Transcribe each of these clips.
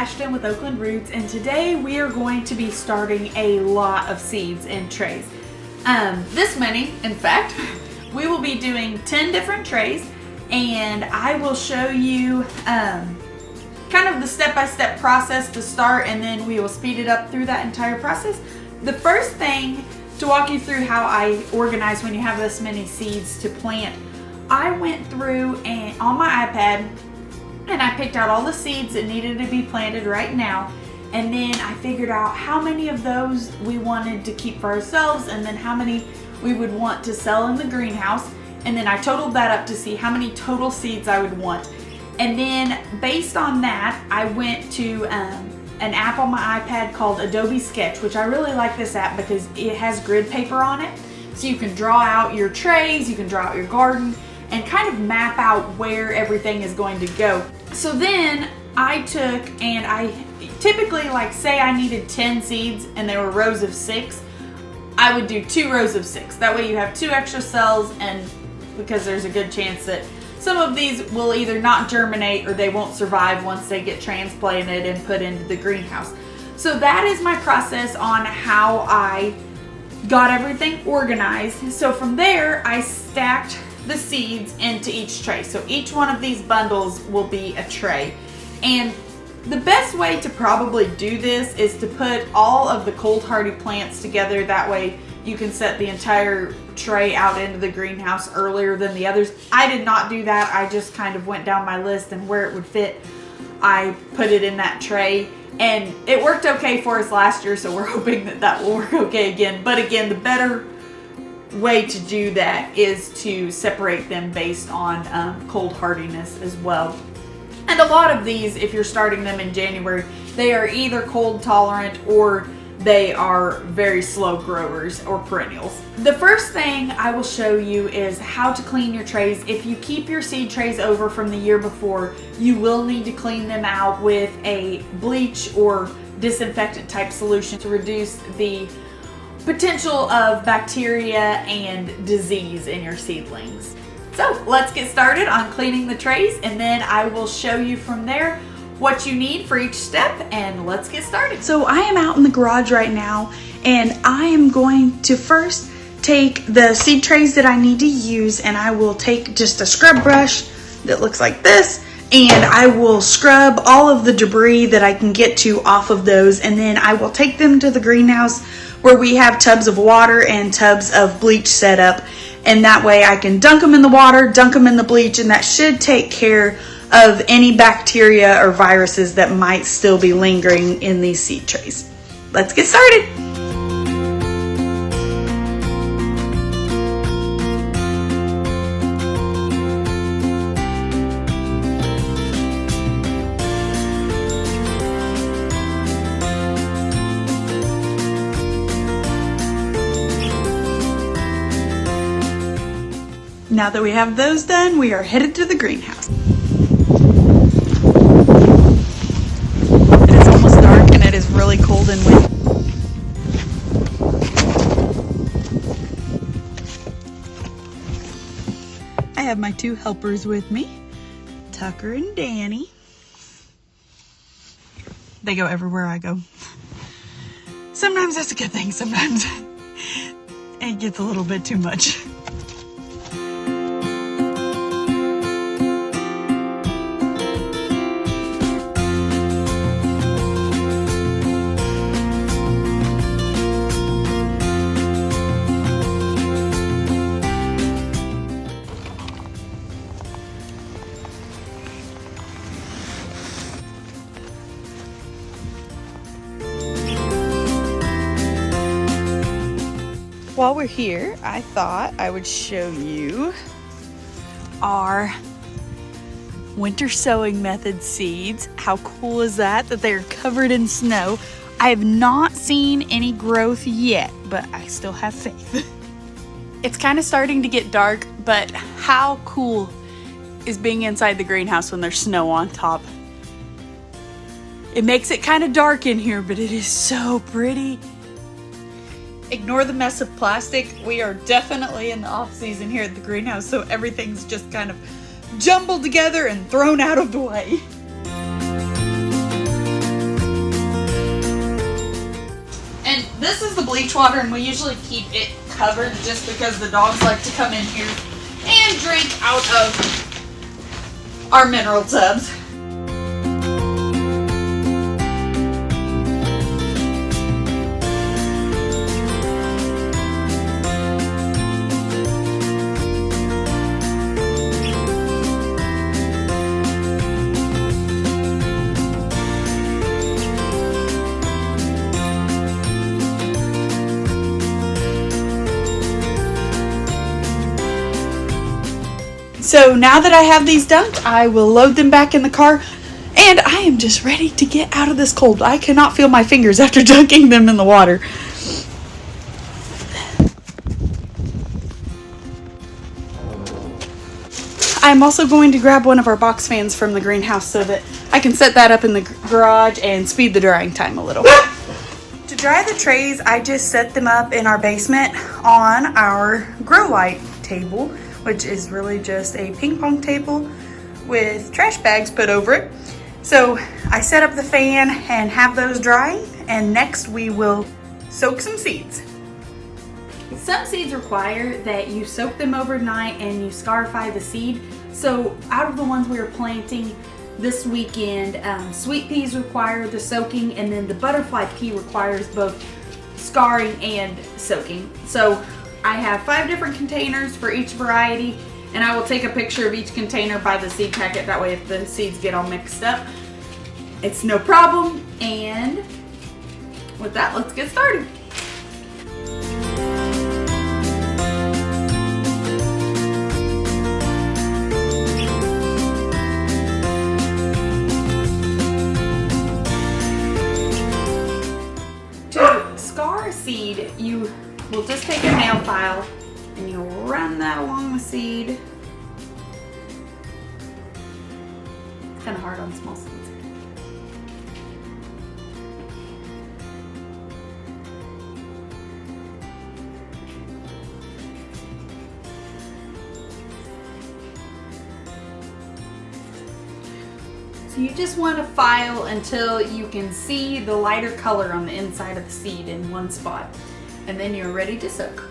Ashton with Oakland Roots, and today we are going to be starting a lot of seeds in trays. This many, in fact. We will be doing 10 different trays, and I will show you kind of the step-by-step process to start, and then we will speed it up through that entire process. The first thing to walk you through how I organize when you have this many seeds to plant, I went through and on my iPad and I picked out all the seeds that needed to be planted right now, and then I figured out how many of those we wanted to keep for ourselves and then how many we would want to sell in the greenhouse, and then I totaled that up to see how many total seeds I would want. And then based on that, I went to an app on my iPad called Adobe Sketch, which I really like this app because it has grid paper on it, so you can draw out your trays, you can draw out your garden, and kind of map out where everything is going to go. So then I took and I typically, like, say I needed 10 seeds and there were rows of 6, I would do 2 rows of 6. That way you have 2 extra cells, and because there's a good chance that some of these will either not germinate or they won't survive once they get transplanted and put into the greenhouse. So that is my process on how I got everything organized. So from there, I stacked the seeds into each tray. So each one of these bundles will be a tray. And the best way to probably do this is to put all of the cold hardy plants together. That way you can set the entire tray out into the greenhouse earlier than the others. I did not do that. I just kind of went down my list, and where it would fit, I put it in that tray. And it worked okay for us last year, so we're hoping that that will work okay again. But again, the better way to do that is to separate them based on cold hardiness as well. And a lot of these, if you're starting them in January, they are either cold tolerant or they are very slow growers or perennials. The first thing I will show you is how to clean your trays. If you keep your seed trays over from the year before, you will need to clean them out with a bleach or disinfectant type solution to reduce the potential of bacteria and disease in your seedlings. So let's get started on cleaning the trays, and then I will show you from there what you need for each step, and let's get started. So I am out in the garage right now, and I am going to first take the seed trays that I need to use, and I will take just a scrub brush that looks like this, and I will scrub all of the debris that I can get to off of those, and then I will take them to the greenhouse where we have tubs of water and tubs of bleach set up, and that way I can dunk them in the water, dunk them in the bleach, and that should take care of any bacteria or viruses that might still be lingering in these seed trays. Let's get started. Now that we have those done, we are headed to the greenhouse. It is almost dark and it is really cold and windy. I have my 2 helpers with me, Tucker and Danny. They go everywhere I go. Sometimes that's a good thing, sometimes it gets a little bit too much. While we're here, I thought I would show you our winter sowing method seeds. How cool is that they're covered in snow? I have not seen any growth yet, but I still have faith. It's kind of starting to get dark, but how cool is being inside the greenhouse when there's snow on top? It makes it kind of dark in here, but it is so pretty. Ignore the mess of plastic. We are definitely in the off season here at the greenhouse, so everything's just kind of jumbled together and thrown out of the way. bleach water, and we usually keep it covered just because the dogs like to come in here and drink out of our mineral tubs. So now that I have these dumped, I will load them back in the car, and I am just ready to get out of this cold. I cannot feel my fingers after dunking them in the water. I'm also going to grab one of our box fans from the greenhouse so that I can set that up in the garage and speed the drying time a little. To dry the trays, I just set them up in our basement on our grow light table, which is really just a ping pong table with trash bags put over it. So I set up the fan and have those drying, and next we will soak some seeds. Some seeds require that you soak them overnight and you scarify the seed. So out of the ones we are planting this weekend, sweet peas require the soaking, and then the butterfly pea requires both scarring and soaking. So I have 5 different containers for each variety, and I will take a picture of each container by the seed packet. That way if the seeds get all mixed up, it's no problem. And with that, let's get started. To scar a seed, you will just take a nail file and you'll run that along the seed. It's kind of hard on small seeds. So you just want to file until you can see the lighter color on the inside of the seed in one spot, and then you're ready to soak.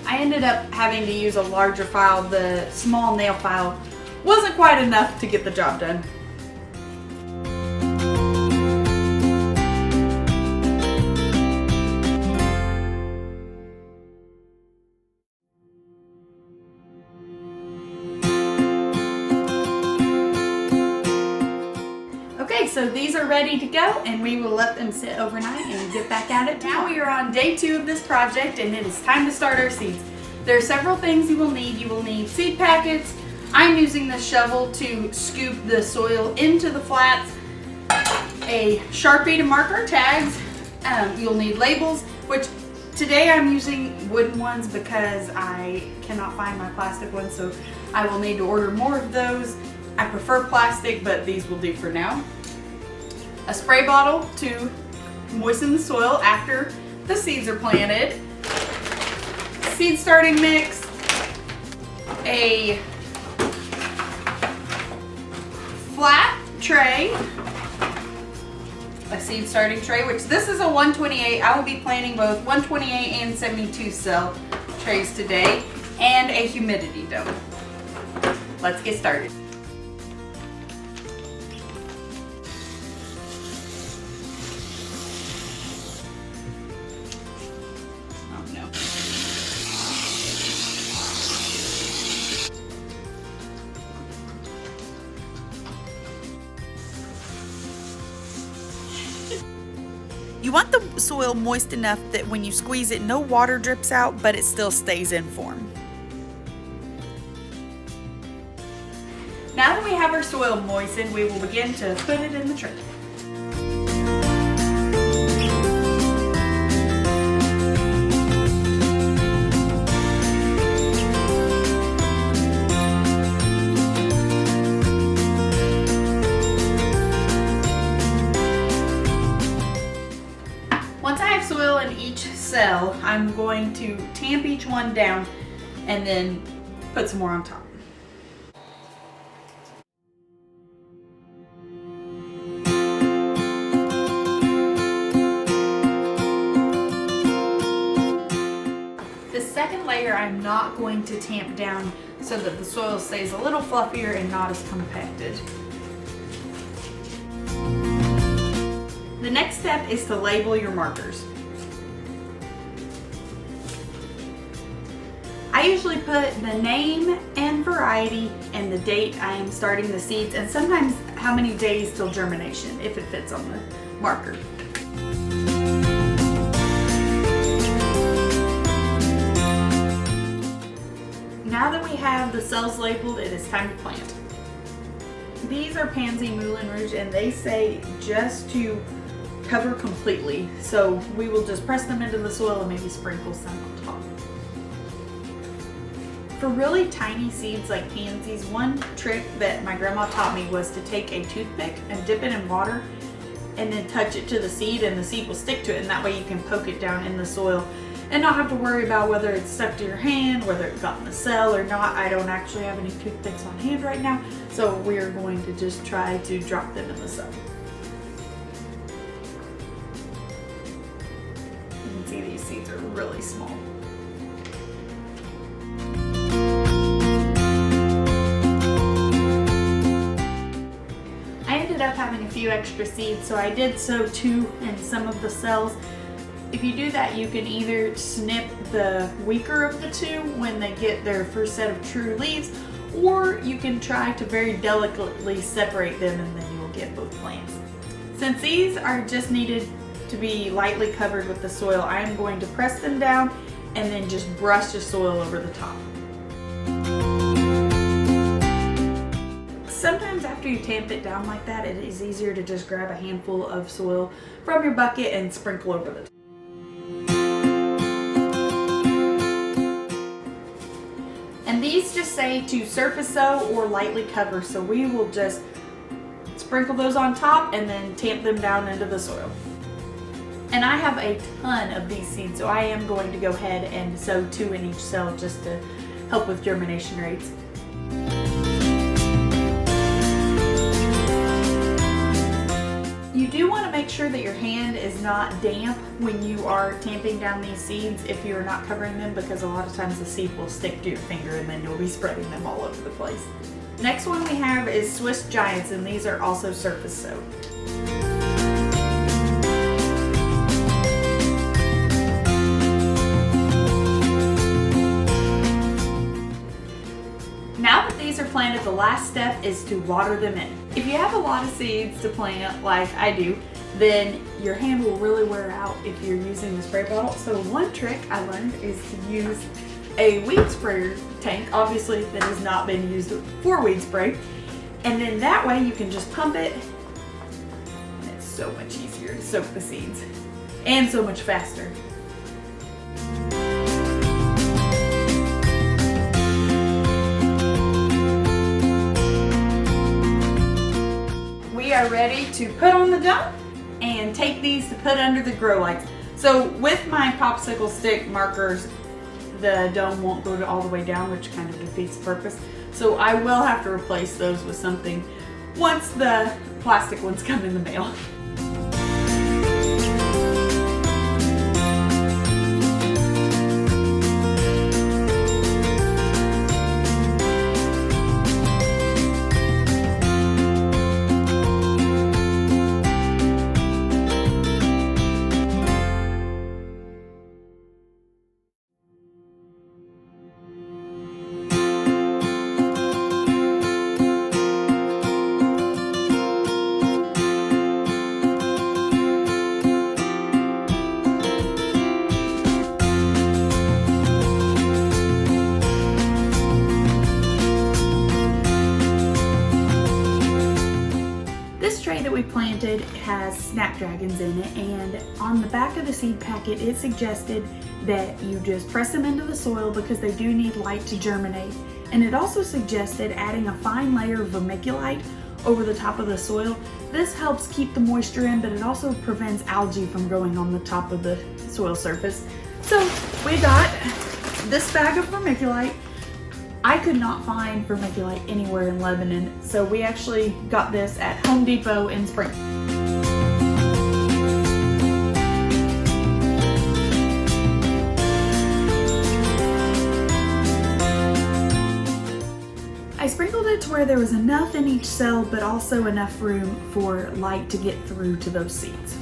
I ended up having to use a larger file. The small nail file wasn't quite enough to get the job done. Okay, so these are ready to go, and we will let them sit overnight and get back at it. Now we are on day 2 of this project, and it is time to start our seeds. There are several things you will need. You will need seed packets. I'm using this shovel to scoop the soil into the flats, a Sharpie to mark our tags. You'll need labels, which today I'm using wooden ones because I cannot find my plastic ones, so I will need to order more of those. I prefer plastic, but these will do for now. A spray bottle to moisten the soil after the seeds are planted. Seed starting mix. A flat tray. A seed starting tray, which this is a 128. I will be planting both 128 and 72 cell trays today, and a humidity dome. Let's get started. You want the soil moist enough that when you squeeze it, no water drips out, but it still stays in form. Now that we have our soil moistened, we will begin to put it in the tray. Once I have soil in each cell, I'm going to tamp each one down and then put some more on top. second layer I'm not going to tamp down so that the soil stays a little fluffier and not as compacted. The next step is to label your markers. I usually put the name and variety and the date I am starting the seeds, and sometimes how many days till germination if it fits on the marker. Now that we have the cells labeled, it is time to plant. These are Pansy Moulin Rouge, and they say just to cover completely. So we will just press them into the soil and maybe sprinkle some on top. For really tiny seeds like pansies, one trick that my grandma taught me was to take a toothpick and dip it in water and then touch it to the seed, and the seed will stick to it, and that way you can poke it down in the soil and not have to worry about whether it's stuck to your hand, whether it got in the cell or not. I don't actually have any toothpicks on hand right now, so we're going to just try to drop them in the cell. You can see these seeds are really small. I ended up having a few extra seeds, so I did sow 2 in some of the cells. If you do that, you can either snip the weaker of the 2 when they get their first set of true leaves, or you can try to very delicately separate them and then you'll get both plants. Since these are just needed to be lightly covered with the soil, I am going to press them down and then just brush the soil over the top. Sometimes after you tamp it down like that, it is easier to just grab a handful of soil from your bucket and sprinkle over the top. And these just say to surface sow or lightly cover, so we will just sprinkle those on top and then tamp them down into the soil. And I have a ton of these seeds, so I am going to go ahead and sow 2 in each cell just to help with germination rates. You do want to make sure that your hand is not damp when you are tamping down these seeds if you are not covering them, because a lot of times the seed will stick to your finger and then you'll be spreading them all over the place. Next one we have is Swiss Giants, and these are also surface sowed. Now that these are planted, the last step is to water them in. If you have a lot of seeds to plant like I do, then your hand will really wear out if you're using the spray bottle. So one trick I learned is to use a weed sprayer tank, obviously that has not been used for weed spray. And then that way you can just pump it, and it's so much easier to soak the seeds and so much faster. We are ready to put on the dome and take these to put under the grow lights. So with my popsicle stick markers, the dome won't go all the way down, which kind of defeats the purpose. So I will have to replace those with something once the plastic ones come in the mail. That we planted has snapdragons in it, and on the back of the seed packet it suggested that you just press them into the soil because they do need light to germinate, and it also suggested adding a fine layer of vermiculite over the top of the soil. This helps keep the moisture in, but it also prevents algae from growing on the top of the soil surface. So we got this bag of vermiculite. I could not find vermiculite anywhere in Lebanon, so we actually got this at Home Depot in spring. where there was enough in each cell, but also enough room for light to get through to those seeds.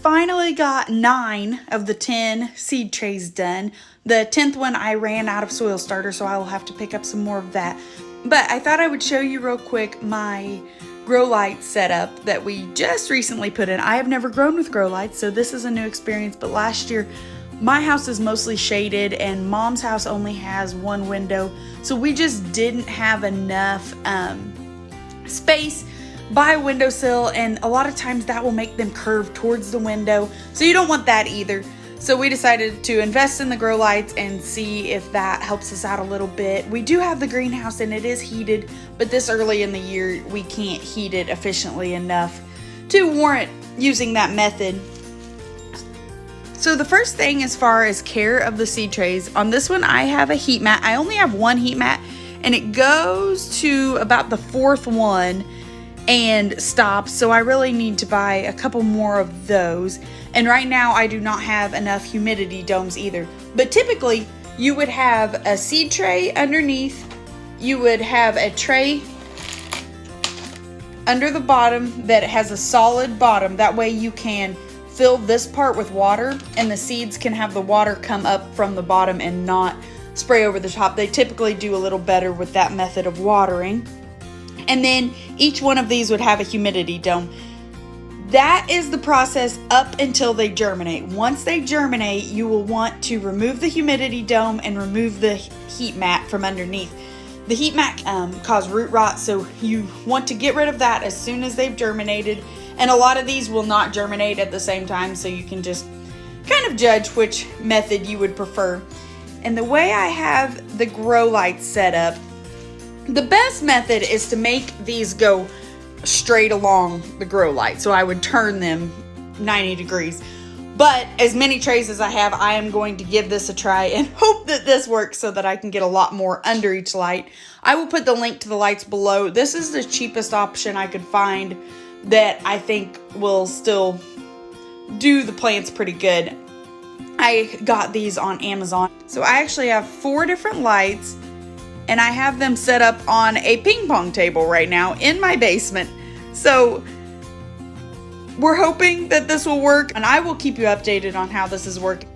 Finally got 9 of the 10 seed trays done. The 10th one I ran out of soil starter, so I will have to pick up some more of that. But I thought I would show you real quick my grow light setup that we just recently put in. I have never grown with grow lights, so this is a new experience. But last year, my house is mostly shaded and Mom's house only has one window, so we just didn't have enough space by a windowsill, and a lot of times that will make them curve towards the window, so you don't want that either. So we decided to invest in the grow lights and see if that helps us out a little bit. We do have the greenhouse and it is heated, but this early in the year we can't heat it efficiently enough to warrant using that method. So the first thing as far as care of the seed trays, on this one I have a heat mat. I only have one heat mat and it goes to about the 4th one and stops, so I really need to buy a couple more of those. And right now I do not have enough humidity domes either. But typically you would have a seed tray underneath, you would have a tray under the bottom that has a solid bottom. That way you can fill this part with water and the seeds can have the water come up from the bottom and not spray over the top. They typically do a little better with that method of watering. And then each one of these would have a humidity dome. That is the process up until they germinate. Once they germinate, you will want to remove the humidity dome and remove the heat mat from underneath. The heat mat cause root rot, so you want to get rid of that as soon as they've germinated. And a lot of these will not germinate at the same time, so you can just kind of judge which method you would prefer. And the way I have the grow lights set up, the best method is to make these go straight along the grow light. So I would turn them 90 degrees. But as many trays as I have, I am going to give this a try and hope that this works so that I can get a lot more under each light. I will put the link to the lights below. This is the cheapest option I could find that I think will still do the plants pretty good. I got these on Amazon. So I actually have 4 different lights, and I have them set up on a ping pong table right now in my basement. So we're hoping that this will work, and I will keep you updated on how this is working.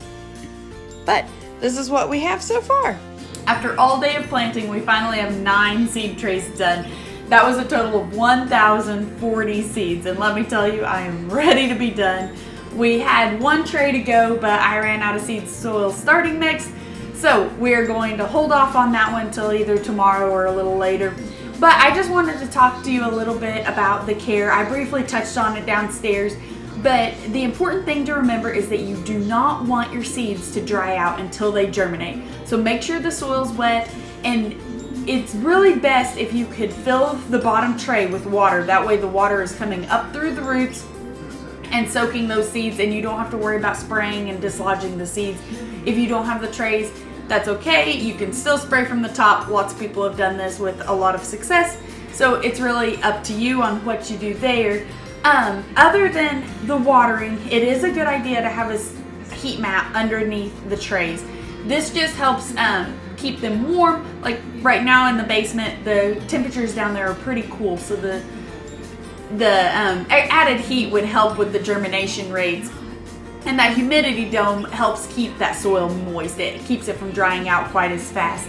But this is what we have so far. After all day of planting, we finally have 9 seed trays done. That was a total of 1,040 seeds, and let me tell you, I am ready to be done. We had 1 tray to go, but I ran out of seed soil starting mix. So we're going to hold off on that one till either tomorrow or a little later. But I just wanted to talk to you a little bit about the care. I briefly touched on it downstairs, but the important thing to remember is that you do not want your seeds to dry out until they germinate. So make sure the soil's wet, and it's really best if you could fill the bottom tray with water. That way the water is coming up through the roots and soaking those seeds, and you don't have to worry about spraying and dislodging the seeds. If you don't have the trays, that's okay. You can still spray from the top. Lots of people have done this with a lot of success. So it's really up to you on what you do there. Other than the watering, it is a good idea to have a heat mat underneath the trays. This just helps keep them warm. Like right now in the basement, the temperatures down there are pretty cool, so the added heat would help with the germination rates. And that humidity dome helps keep that soil moist. It keeps it from drying out quite as fast.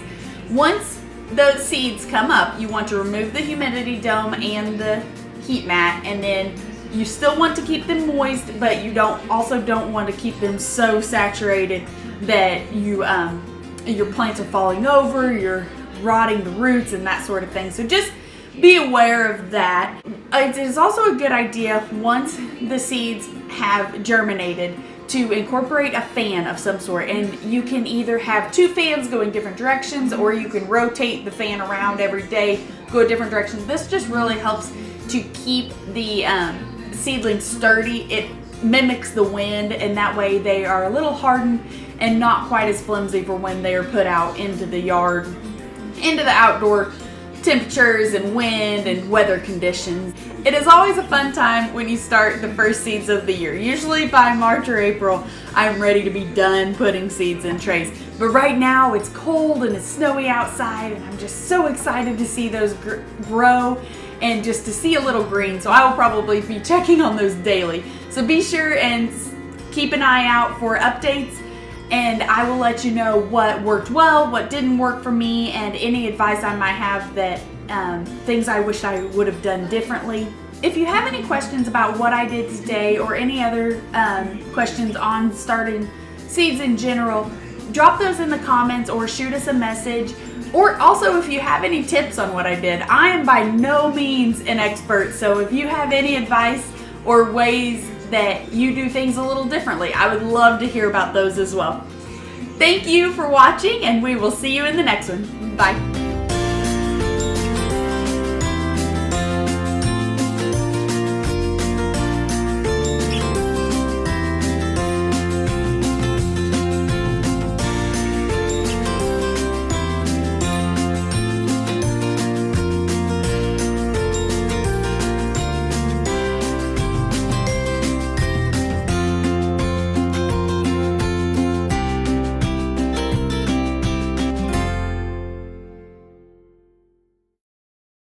Once the seeds come up, you want to remove the humidity dome and the heat mat, and then you still want to keep them moist, but you also don't want to keep them so saturated that your plants are falling over, you're rotting the roots and that sort of thing. So just be aware of that. It is also a good idea, once the seeds have germinated, to incorporate a fan of some sort, and you can either have 2 fans going different directions, or you can rotate the fan around every day, go different directions. This just really helps to keep the seedlings sturdy. It mimics the wind, and that way they are a little hardened and not quite as flimsy for when they are put out into the yard, into the outdoor temperatures and wind and weather conditions. It is always a fun time when you start the first seeds of the year. Usually by March or April, I'm ready to be done putting seeds in trays. But right now it's cold and it's snowy outside, and I'm just so excited to see those grow and just to see a little green. So I will probably be checking on those daily. So be sure and keep an eye out for updates, and I will let you know what worked well, what didn't work for me, and any advice I might have that things I wish I would have done differently. If you have any questions about what I did today, or any other questions on starting seeds in general, drop those in the comments or shoot us a message. Or also, if you have any tips on what I did. I am by no means an expert, so if you have any advice or ways that you do things a little differently, I would love to hear about those as well. Thank you for watching, and we will see you in the next one. Bye.